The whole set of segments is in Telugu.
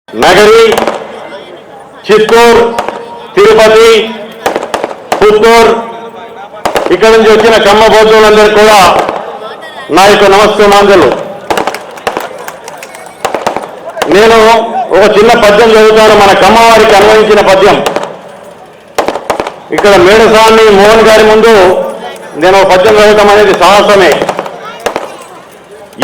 నగరి, చిత్తూరు, తిరుపతి, పుత్తూరు ఇక్కడ నుంచి వచ్చిన కమ్మ బౌద్ధులందరికీ కూడా నా యొక్క నమస్కారాలు. నేను ఒక చిన్న పద్యం చదువుతాను, మన కమ్మవారికి అన్వయించిన పద్యం. ఇక్కడ మేడస్వామి మోహన్ గారి ముందు నేను ఒక పద్యం చదవటం అనేది సాహసమే.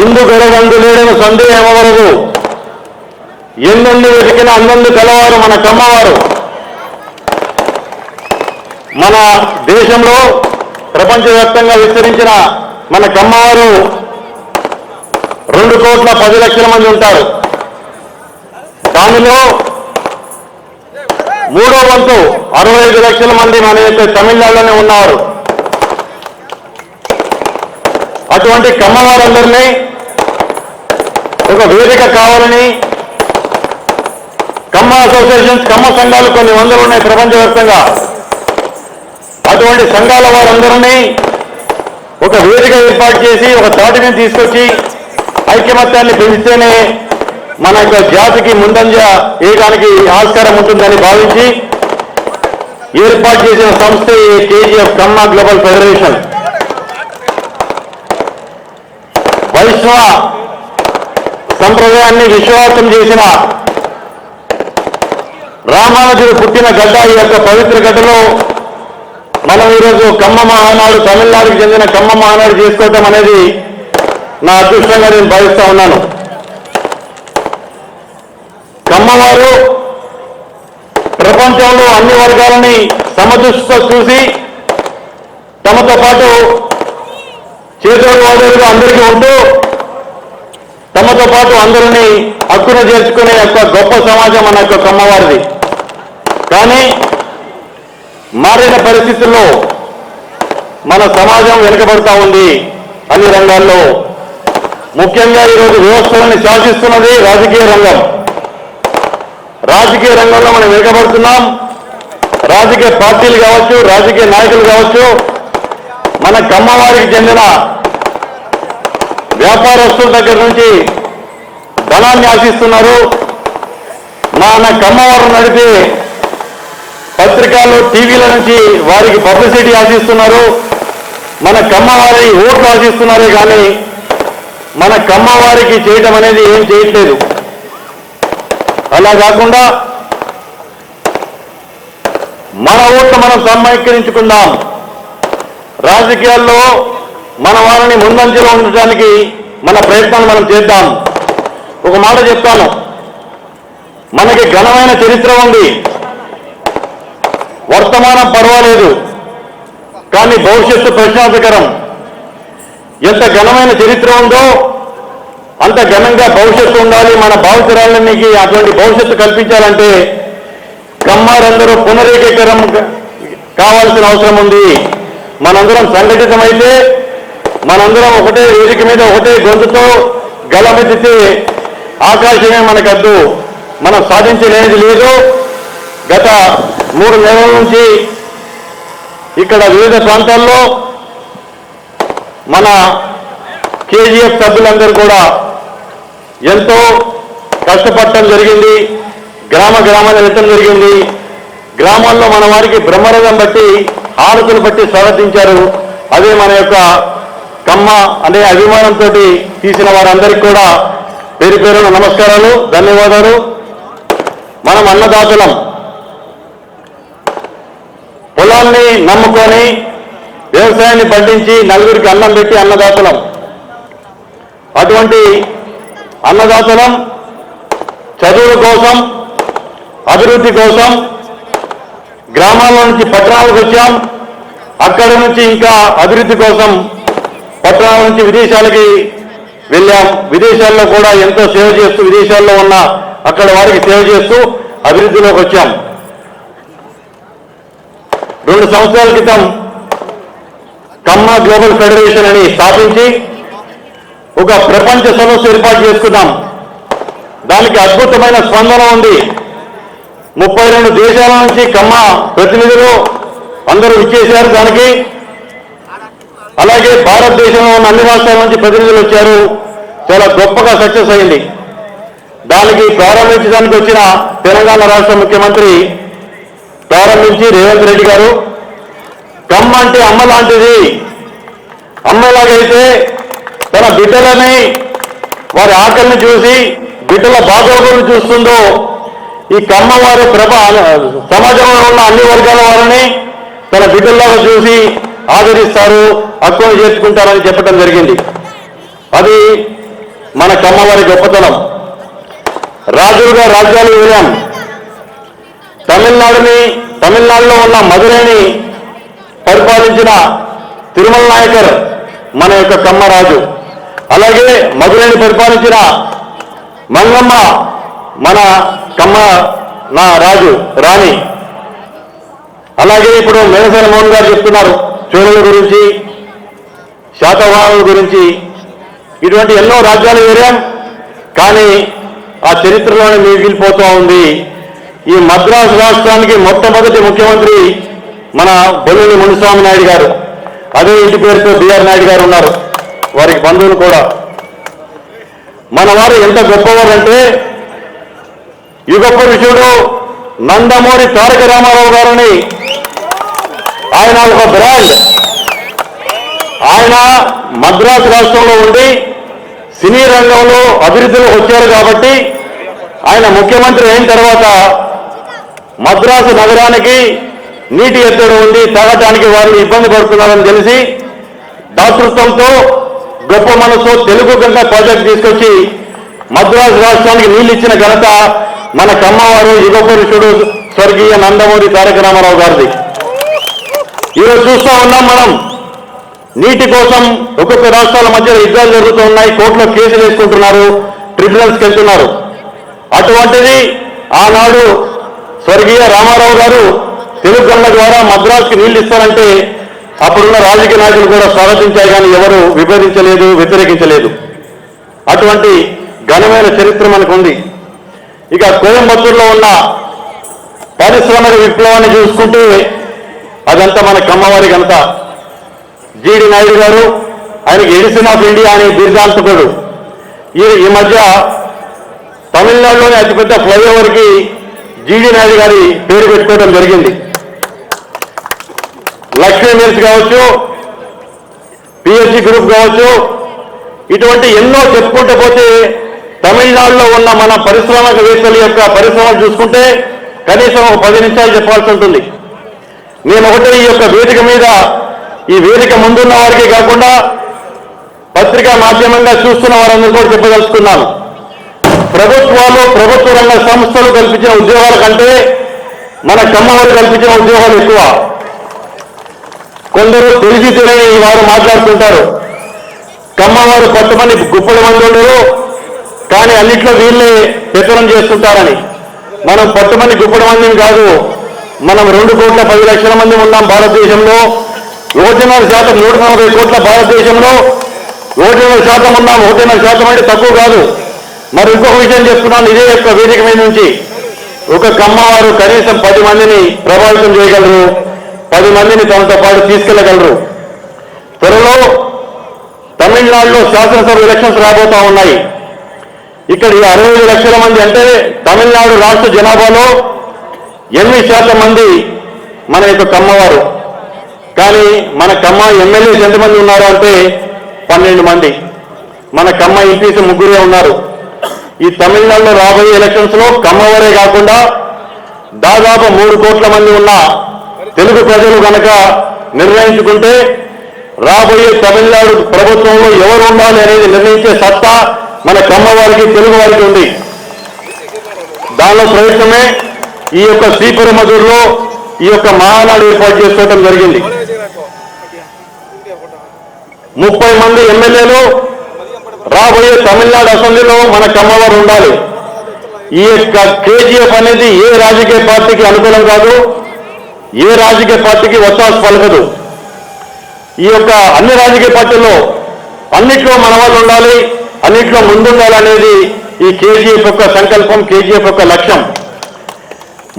ఇందు గడవందు లేడని సందేహమవరదు, ఎన్నుండి వెతికిన అందొందు కలవారు మన కమ్మవారు. మన దేశంలో ప్రపంచవ్యాప్తంగా విస్తరించిన మన కమ్మవారు 2,10,00,000 మంది ఉంటారు. దానిలో 3వ వంతు 65 లక్షల మంది మన యొక్క తమిళనాడులోనే ఉన్నారు. అటువంటి కమ్మవారందరినీ ఒక వేదిక కావాలని కమ్మ అసోసియేషన్స్, కమ్మ సంఘాలు కొన్ని వందలు ఉన్నాయి ప్రపంచవ్యాప్తంగా. అటువంటి సంఘాల వారందరినీ ఒక వేదిక ఏర్పాటు చేసి ఒక తాటిని తీసుకొచ్చి ఐక్యమత్యాన్ని పెంచితేనే మన యొక్క జాతికి ముందంజ వేయడానికి ఆస్కారం ఉంటుందని భావించి ఏర్పాటు చేసిన సంస్థ కేజీఎఫ్ కమ్మ గ్లోబల్ ఫెడరేషన్. వైష్ణవ సంప్రదాయాన్ని విశ్వాసం చేసిన రామానుజుడు పుట్టిన గడ్డ, ఈ యొక్క పవిత్ర గడ్డలో మనం ఈరోజు కమ్మ మహానాడు, తమిళనాడుకు చెందిన కమ్మ మహానాడు చేసుకోవటం అనేది నా అదృష్టంగా నేను భావిస్తా ఉన్నాను. కమ్మవారు ప్రపంచంలో అన్ని వర్గాలని సమదృష్టితో చూసి తమతో పాటు చేదోడు వాదోడుగా అందరికీ ఉంటూ తమతో పాటు అందరినీ హక్కున చేర్చుకునే యొక్క గొప్ప సమాజం మన యొక్క కమ్మవారిది. కానీ మారిన పరిస్థితుల్లో మన సమాజం వెనుకబడతా ఉంది అన్ని రంగాల్లో. ముఖ్యంగా ఈరోజు వ్యవస్థలను శాసిస్తున్నది రాజకీయ రంగం. రాజకీయ రంగంలో మనం వెనుకబడుతున్నాం. రాజకీయ పార్టీలు కావచ్చు, రాజకీయ నాయకులు కావచ్చు, మన కమ్మవారికి చెందిన వ్యాపారస్తుల దగ్గర నుంచి ధనాన్ని ఆశిస్తున్నారు. మన కమ్మవారు నడిపే పత్రికలు, టీవీల నుంచి వారికి పబ్లిసిటీ ఆశిస్తున్నారు. మన కమ్మవారి ఓట్లు ఆశిస్తున్నారే కానీ మన కమ్మవారికి చేయడం అనేది ఏం చేయట్లేదు. అలా కాకుండా మన ఓట్లు మనం సమీకరించుకుందాం. రాజకీయాల్లో మన వారిని ముందంజలో ఉండటానికి మన ప్రయత్నాలు మనం చేద్దాం. ఒక మాట చెప్తాను, మనకి ఘనమైన చరిత్ర ఉంది. వర్తమానం పర్వాలేదు, కానీ భవిష్యత్తు ప్రశ్నార్థకరం. ఎంత ఘనమైన చరిత్ర ఉందో అంత ఘనంగా భవిష్యత్తు ఉండాలి. మన భావితరాలకి అటువంటి భవిష్యత్తు కల్పించాలంటే కమ్మారందరూ పునరేకీకరణ కావాల్సిన అవసరం ఉంది. మనందరం సంఘటితమైతే, మనందరం ఒకటే వేదిక మీద ఒకటే గొంతుతో గలమెత్తితే ఆకాశమే మనకద్దు. మనం సాధించలేనిది లేదు. గత 3 నెలల నుంచి ఇక్కడ వివిధ ప్రాంతాల్లో మన కేజీఎఫ్ సభ్యులందరూ కూడా ఎంతో కష్టపడటం జరిగింది. గ్రామాన్ని వెళ్ళటం జరిగింది. గ్రామాల్లో మన వారికి బ్రహ్మరథం బట్టి, హారతులు బట్టి స్వాగతించారు. అదే మన యొక్క కమ్మ అనే అభిమానంతో తీసిన వారందరికీ కూడా పేరు పేరున నమస్కారాలు, ధన్యవాదాలు. మనం అన్నదాతలం. పొలాన్ని నమ్ముకొని వ్యవసాయాన్ని పండించి నలుగురికి అన్నం పెట్టి అన్నదాతలం. అటువంటి అన్నదాతలం చదువుల కోసం, అభివృద్ధి కోసం గ్రామాల నుంచి పట్టణాలకు వచ్చాం. అక్కడి నుంచి ఇంకా అభివృద్ధి కోసం పట్టణాల నుంచి విదేశాలకి వెళ్ళాం. విదేశాల్లో కూడా ఎంతో సేవ చేస్తూ, విదేశాల్లో ఉన్న అక్కడ వారికి సేవ చేస్తూ అభివృద్ధిలోకి వచ్చాం. 2 సంవత్సరాల క్రితం కమ్మ గ్లోబల్ ఫెడరేషన్ అని స్థాపించి ఒక ప్రపంచ సదస్సు ఏర్పాటు చేసుకున్నాం. దానికి అద్భుతమైన స్పందన ఉంది. 32 దేశాల నుంచి కమ్మ ప్రతినిధులు అందరూ ఇచ్చేశారు దానికి. అలాగే భారతదేశంలో ఉన్న అన్ని రాష్ట్రాల నుంచి ప్రతినిధులు వచ్చారు. చాలా గొప్పగా సక్సెస్ అయింది. దానికి ప్రారంభించడానికి వచ్చిన తెలంగాణ రాష్ట్ర ముఖ్యమంత్రి ప్రారంభించి రేవంత్ రెడ్డి గారు కమ్మ అంటే అమ్మ లాంటిది, అమ్మలాగైతే తన బిడ్డలని వారి ఆకలిని చూసి బిడ్డల బాగోగులను చూస్తుందో ఈ కమ్మ వారి సమాజంలో ఉన్న అన్ని వర్గాల వారిని తన బిడ్డల్లాగా చూసి ఆదరిస్తారు, హక్కును చేర్చుకుంటారని చెప్పడం జరిగింది. అది మన కమ్మవారి గొప్పతనం. రాజులుగా రాజ్యాలు వెళ్ళాం. తమిళనాడులో ఉన్న మధురైని పరిపాలించిన తిరుమల నాయకర్ మన యొక్క కమ్మరాజు. అలాగే మధురైని పరిపాలించిన మంగమ్మ మన కమ్మ నా రాణి. అలాగే ఇప్పుడు మేనసేన మోహన్ గారు చెప్తున్నారు చోళుల గురించి, శాతవాహనుల గురించి. ఇటువంటి ఎన్నో రాజ్యాలు వేరాం, కానీ ఆ చరిత్రలోనే మిగిలిపోతూ ఉంది. ఈ మద్రాసు రాష్ట్రానికి మొట్టమొదటి ముఖ్యమంత్రి మన బొల్లిని మునిస్వామి నాయుడు గారు. అదే ఇంటి పేరుతో బిఆర్ నాయుడు గారు ఉన్నారు, వారికి బంధువులు కూడా. మన వారు ఎంత గొప్పవారంటే యుగ పురుషుడు నందమూరి తారక రామారావు గారిని ఆయన ఒక బ్రాండ్. ఆయన మద్రాసు రాష్ట్రంలో ఉండి సినీ రంగంలో అభివృద్ధిలో వచ్చారు కాబట్టి ఆయన ముఖ్యమంత్రి అయిన తర్వాత మద్రాసు నగరానికి నీటి ఎద్దడి ఉంది, తాగటానికి వారిని ఇబ్బంది పడుతున్నారని తెలిసి దాతృత్వంతో గొప్ప మనసు తెలుగు గంట ప్రాజెక్ట్ తీసుకొచ్చి మద్రాసు రాష్ట్రానికి నీళ్లు ఇచ్చిన ఘనత మన కమ్మవారు యుగ పురుషుడు స్వర్గీయ నందమూరి తారక రామారావు గారిది. ఈరోజు చూస్తూ ఉన్నాం మనం, నీటి కోసం ఒక్కొక్క రాష్ట్రాల మధ్య యుద్ధాలు జరుగుతూ ఉన్నాయి, కోర్టులో కేసులు వేసుకుంటున్నారు, ట్రిబ్యునల్స్కి వెళ్తున్నారు. అటువంటిది ఆనాడు స్వర్గీయ రామారావు గారు తెలుగు గంగ ద్వారా మద్రాసుకి నీళ్లు ఇస్తారంటే అప్పుడున్న రాజకీయ నాయకులు కూడా స్వాగతించారు, కానీ ఎవరు విభేదించలేదు, వ్యతిరేకించలేదు. అటువంటి ఘనమైన చరిత్ర మనకు ఉంది. ఇక కోయంబత్తూరులో ఉన్న పారిశ్రామిక విప్లవాన్ని చూసుకుంటే అదంతా మన కమ్మవారి ఘనత. జీడి నాయుడు గారు, ఆయనకి ఎడిసన్ ఆఫ్ ఇండియా అనే దీర్ఘాంతకుడు. ఈ మధ్య తమిళనాడులోని అతిపెద్ద ఫ్లైఓవర్కి జీడి నాయుడు గారి పేరు పెట్టుకోవడం జరిగింది. లక్ష్మీ మిల్స్ కావచ్చు, పిఎస్సి గ్రూప్ కావచ్చు, ఇటువంటి ఎన్నో చెప్పుకుంటూ పోతే తమిళనాడులో ఉన్న మన పారిశ్రామికవేత్తల యొక్క పరిశ్రమలు చూసుకుంటే కనీసం 10 నిమిషాలు చెప్పాల్సి ఉంటుంది. నేను ఒకటే ఈ యొక్క వేదిక మీద, ఈ వేదిక ముందున్న వారికి కాకుండా పత్రికా మాధ్యమంగా చూస్తున్న వారందరూ కూడా చెప్పదలుచుకున్నాను. ప్రభుత్వాలు, ప్రభుత్వ రంగ సంస్థలు కల్పించిన ఉద్యోగాల కంటే మన కమ్మవారు కల్పించిన ఉద్యోగాలు ఎక్కువ. కొందరు తెలిసి తెలియని వారు మాట్లాడుతుంటారు, కమ్మవారు 10 మంది గుప్పడి మంది ఉండరు, కానీ అన్నిట్లో వీళ్ళే పెత్తనం చేస్తుంటారని. మనం 10 మంది గుప్పడి మందిని కాదు, మనం 2,10,00,000 మంది ఉన్నాం భారతదేశంలో. యువజనుల శాతం 140 కోట్ల భారతదేశంలో యువజనుల శాతం ఉన్నాం. 1.5% అంటే తక్కువ కాదు. మరి ఇంకొక విషయం చెప్తున్నాను, ఇదే యొక్క వేదిక మీద నుంచి ఒక కమ్మవారు కనీసం 10 మందిని ప్రభావితం చేయగలరు, 10 మందిని తమతో పాటు తీసుకెళ్లగలరు. త్వరలో తమిళనాడులో శాసనసభ ఎలక్షన్స్ రాబోతా ఉన్నాయి. ఇక్కడ 65 లక్షల మంది అంటే తమిళనాడు రాష్ట్ర జనాభాలో 8% మంది మన యొక్క కమ్మవారు. కానీ మన కమ్మ ఎమ్మెల్యేస్ ఎంతమంది ఉన్నారు అంటే 12 మంది. మన కమ్మ ఎంపీస్ 3 ఉన్నారు. ఈ తమిళనాడులో రాబోయే ఎలక్షన్స్ లో కమ్మవారే కాకుండా దాదాపు 3 కోట్ల మంది ఉన్న తెలుగు ప్రజలు కనుక నిర్ణయించుకుంటే రాబోయే తమిళనాడు ప్రభుత్వంలో ఎవరు ఉండాలి అనేది నిర్ణయించే సత్తా మన కమ్మవారికి, తెలుగు వారికి ఉంది. దానిలో ప్రయత్నమే ఈ యొక్క శ్రీపెరుమధూరులో ఈ యొక్క మహానాడు ఏర్పాటు చేసుకోవడం జరిగింది. 30 మంది ఎమ్మెల్యేలు రాబోయే తమిళనాడు అసెంబ్లీలో మన కమ్మవారు ఉండాలి. ఈ యొక్క కేజీఎఫ్ అనేది ఏ రాజకీయ పార్టీకి అనుకూలం కాదు, ఏ రాజకీయ పార్టీకి ఒత్తాసు పలకదు. ఈ యొక్క అన్ని రాజకీయ పార్టీల్లో అన్నిట్లో మన వాళ్ళు ఉండాలి, అన్నిట్లో ముందుండాలనేది ఈ కేజీఎఫ్ యొక్క సంకల్పం, కేజీఎఫ్ యొక్క లక్ష్యం.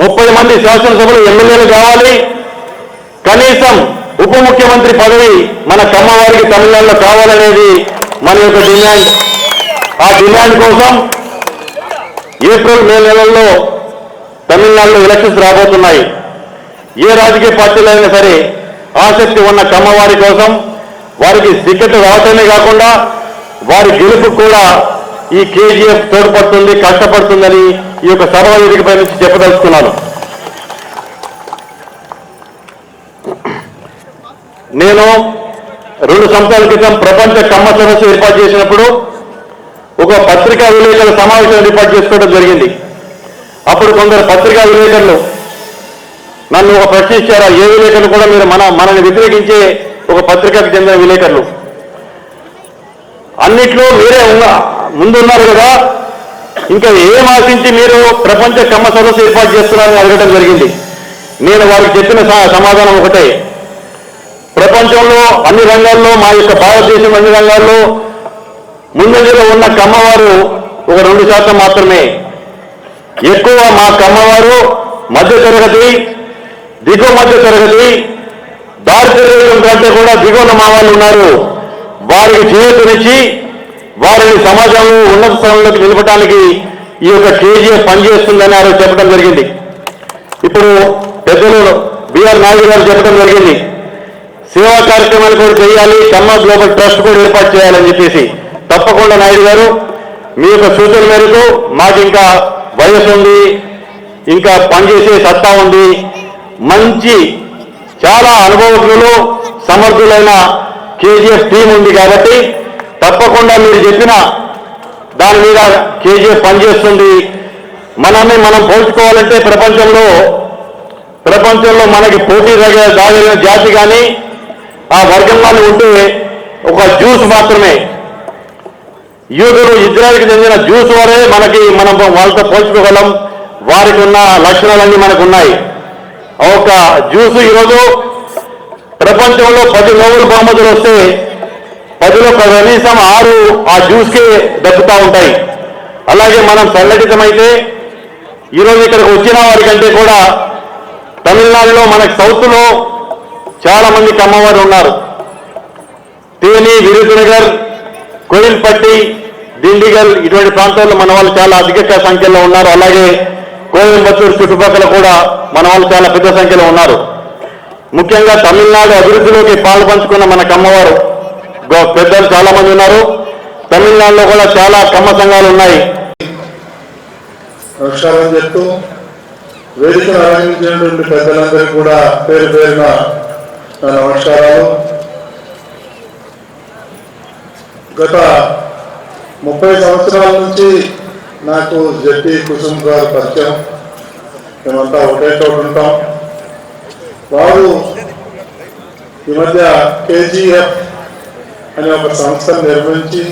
30 మంది శాసనసభలు ఎమ్మెల్యేలు కావాలి. కనీసం ఉప ముఖ్యమంత్రి పదవి మన కమ్మవారికి తమిళనాడులో కావాలనేది మన యొక్క డిమాండ్. ఆ డిమాండ్ కోసం ఏప్రిల్ మే నెలల్లో తమిళనాడులో ఎలక్షన్స్ రాబోతున్నాయి. ఏ రాజకీయ పార్టీలో అయినా సరే ఆసక్తి ఉన్న కమ్మవారి కోసం వారికి టికెట్ రావటమే కాకుండా వారి గెలుపు కూడా ఈ కేజీఎఫ్ తోడ్పడుతుంది, కష్టపడుతుందని ఈ యొక్క సభ వేదికపై నుంచి చెప్పదలుచుకున్నాను. నేను 2 సంవత్సరాల క్రితం ప్రపంచ కమ్మ సదస్సు ఏర్పాటు చేసినప్పుడు ఒక పత్రికా విలేకరుల సమావేశం ఏర్పాటు చేసుకోవడం జరిగింది. అప్పుడు కొందరు పత్రికా విలేకరులు నన్ను ఒక ప్రశ్న ఇచ్చారు. ఏ విలేకరులు కూడా మీరు మనల్ని వ్యతిరేకించే ఒక పత్రికకు చెందిన విలేకరులు, అన్నిట్లో మీరే ముందున్నారు కదా, ఇంకా ఏం ఆశించి మీరు ప్రపంచ కమ్మ సదస్సు ఏర్పాటు చేస్తున్నారని అడగడం జరిగింది. నేను వారికి చెప్పిన సమాధానం ఒకటే, ప్రపంచంలో అన్ని రంగాల్లో మా యొక్క భారతదేశం అన్ని రంగాల్లో ముందంజలో ఉన్న కమ్మవారు ఒక 2% మాత్రమే. ఎక్కువ మా కమ్మవారు మధ్యతరగతి, దిగువ మధ్య తరగతి, దారిద్ర్యం కంటే కూడా దిగువన మా వాళ్ళు ఉన్నారు. వారికి చేయూతనిచ్చి వారిని సమాజంలో ఉన్నత స్థానంలోకి నిలపడానికి ఈ యొక్క కేజీఎఫ్ పనిచేస్తుందని ఆయన చెప్పడం జరిగింది. ఇప్పుడు పెద్దలు బిఆర్ నాయుడు గారు చెప్పడం జరిగింది, సేవా కార్యక్రమాలు కూడా చేయాలి, కమ్మ గ్లోబల్ ట్రస్ట్ కూడా ఏర్పాటు చేయాలని చెప్పేసి. తప్పకుండా నాయుడు గారు మీ యొక్క సూచన మేరకు మాకు ఇంకా వయసు ఉంది, ఇంకా పనిచేసే సత్తా ఉంది, మంచి చాలా అనుభవజ్ఞులు సమర్థులైన కేజీఎఫ్ టీం ఉంది కాబట్టి తప్పకుండా మీరు చెప్పిన దాని మీద కేజీఎఫ్ పనిచేస్తుంది. మనల్ని మనం పోల్చుకోవాలంటే ప్రపంచంలో మనకి పోటీ దాగిన జాతి కానీ ఆ వర్గంలో ఉంటే ఒక జ్యూస్ మాత్రమే. యూదులు ఇజ్రాయెల్కి చెందిన జ్యూస్ వారే మనం వాళ్ళతో పోల్చుకోగలం. వారికి ఉన్న లక్షణాలన్నీ మనకు ఉన్నాయి. ఒక జ్యూస్ ఈరోజు ప్రపంచంలో 10 నోబెల్ బహుమతులు వస్తే 10లో కనీసం 6 ఆ జ్యూస్కే దక్కుతూ ఉంటాయి. అలాగే మనం సంఘటితమైతే ఈరోజు ఇక్కడికి వచ్చిన వారికంటే కూడా తమిళనాడులో మనకి సౌత్లో చాలా మంది కమ్మవారు ఉన్నారు. తేని, విరుదునగర్, కోయిల్పట్టి, దిండిగల్ ఇటువంటి ప్రాంతాల్లో మన వాళ్ళు చాలా అధిక సంఖ్యలో ఉన్నారు. అలాగే కోయంబత్తూరు చుట్టుపక్కల కూడా మన వాళ్ళు చాలా పెద్ద సంఖ్యలో ఉన్నారు. ముఖ్యంగా తమిళనాడు అభివృద్ధిలోకి పాలు పంచుకున్న మన కమ్మవారు పెద్దలు చాలా మంది ఉన్నారు. తమిళనాడులో కూడా చాలా కమ్మ సంఘాలు ఉన్నాయి. నమస్కారం చెప్తూ వేదికను ఆరంభించినటువంటి పెద్దలందరికీ కూడా పేరు పేరున నా నమస్కారాలు. గత 30 సంవత్సరాల నుంచి నాకు జట్టి కుసుమ్ గారు పరిచయం. మేమంతా ఒకటే చోటు ఉంటాం. వారు ఈ మధ్య కేజీఎఫ్ అనే ఒక సంస్థను నిర్మించి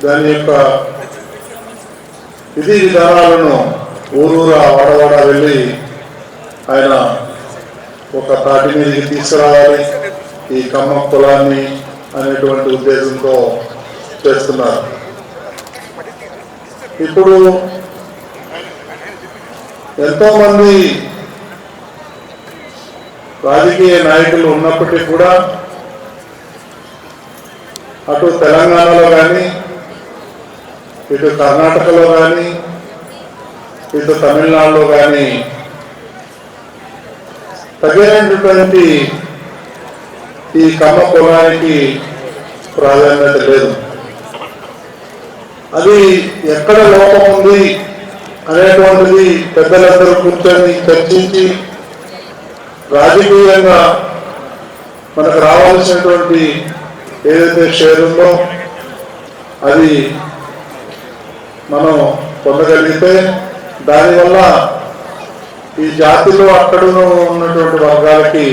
దాని యొక్క విధి విధానాలను ఊరూరా వాడవాడ వెళ్ళి ఆయన ఒక తాటి మీదకి తీసుకురావాలి ఈ కమ్మ కులాన్ని అనేటువంటి ఉద్దేశంతో చేస్తున్నారు. ఇప్పుడు ఎంతోమంది రాజకీయ నాయకులు ఉన్నప్పటికీ కూడా అటు తెలంగాణలో కానీ, ఇటు కర్ణాటకలో కానీ, ఇటు తమిళనాడులో కానీ తగినటువంటి ఈ కమ్మ కులానికి ప్రాధాన్యత లేదు. అది ఎక్కడ లోపం ఉంది అనేటువంటిది పెద్దలందరూ కూర్చొని చర్చించి రాజకీయంగా మనకు రావాల్సినటువంటి ఏదైతే షేర్ ఉందో అది మనం పొందగలిగితే దానివల్ల ఈ జాతిలో అక్కడ ఉన్నటువంటి వర్గాలకి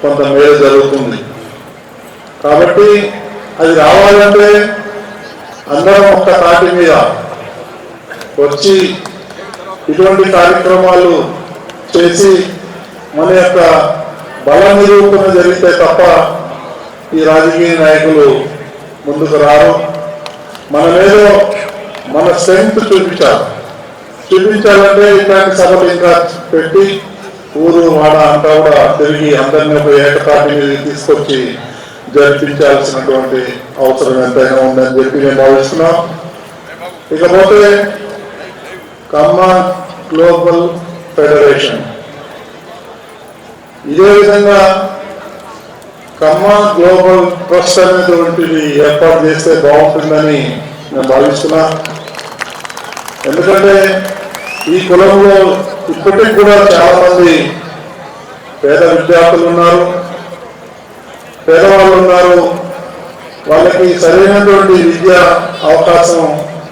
కొంత మేలు జరుగుతుంది. కాబట్టి అది రావాలంటే అందరం ఒక్క తాటి మీద వచ్చి ఇటువంటి కార్యక్రమాలు చేసి మన యొక్క బల నిరూపణ జరిగితే తప్ప ఈ రాజకీయ నాయకులు ముందుకు రారు. మన మీద మన స్ట్రెంగ్త్ చూపించాలంటే ఇట్లాంటి సభలు ఇంకా పెట్టి ఊరు వాడ అంతా కూడా తిరిగి అందరినీ ఒక ఏకతాటి మీద తీసుకొచ్చి జరిపించాల్సినటువంటి అవసరం ఎంతైనా ఉందని చెప్పి నేను భావిస్తున్నాం. ఇకపోతే కమ్మ గ్లోబల్ ఫెడరేషన్. ఇదే విధంగా కమ్మ గ్లోబల్ ట్రస్ట్ అనేటువంటిది ఏర్పాటు చేస్తే బాగుంటుందని నేను భావిస్తున్నా. ఎందుకంటే ఈ కులంలో ఇప్పటికి కూడా చాలా మంది పేద విద్యార్థులు ఉన్నారు, పేదవాళ్ళు ఉన్నారు. వాళ్ళకి సరైనటువంటి విద్యా అవకాశం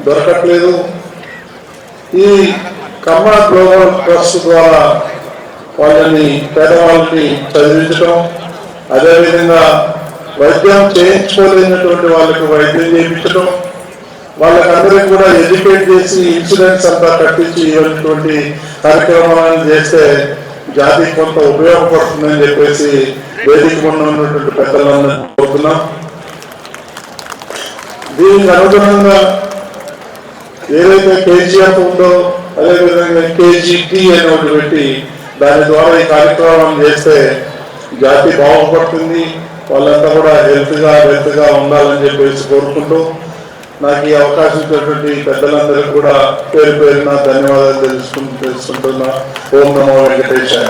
దొరకట్లేదు. ఈ కమ్మ గ్లోబల్ ట్రస్ట్ ద్వారా వాళ్ళని పేదవాళ్ళని చదివించడం, అదేవిధంగా వైద్యం చేయించుకోలేనటువంటి వాళ్ళకి వైద్యం చేయించడం, వాళ్ళకందరికీ కూడా ఎడ్యుకేట్ చేసి ఇన్సూరెన్స్ అంతా కట్టించి ఇటువంటి కార్యక్రమాలను చేస్తే జాతికి కొంత ఉపయోగపడుతుందని చెప్పేసి వేదిక ఉన్నటువంటి పెద్దలందరూ కోరుతున్నాం. దీనికి అనుగుణంగా ఏదైతే కేజీఎఫ్ ఉందో అదేవిధంగా కేజీటీ అని ఒకటి పెట్టి దాని ద్వారా ఈ కార్యక్రమం చేస్తే జాతి బాగుపడుతుంది, వాళ్ళంతా కూడా హెల్త్గా ఉండాలని చెప్పేసి కోరుకుంటూ నాకు ఈ అవకాశం ఇచ్చినటువంటి పెద్దలందరికీ కూడా పేరు పేరున ధన్యవాదాలు తెలుసుకుంటున్నా. ఓం నమో వెంకటేశాయ.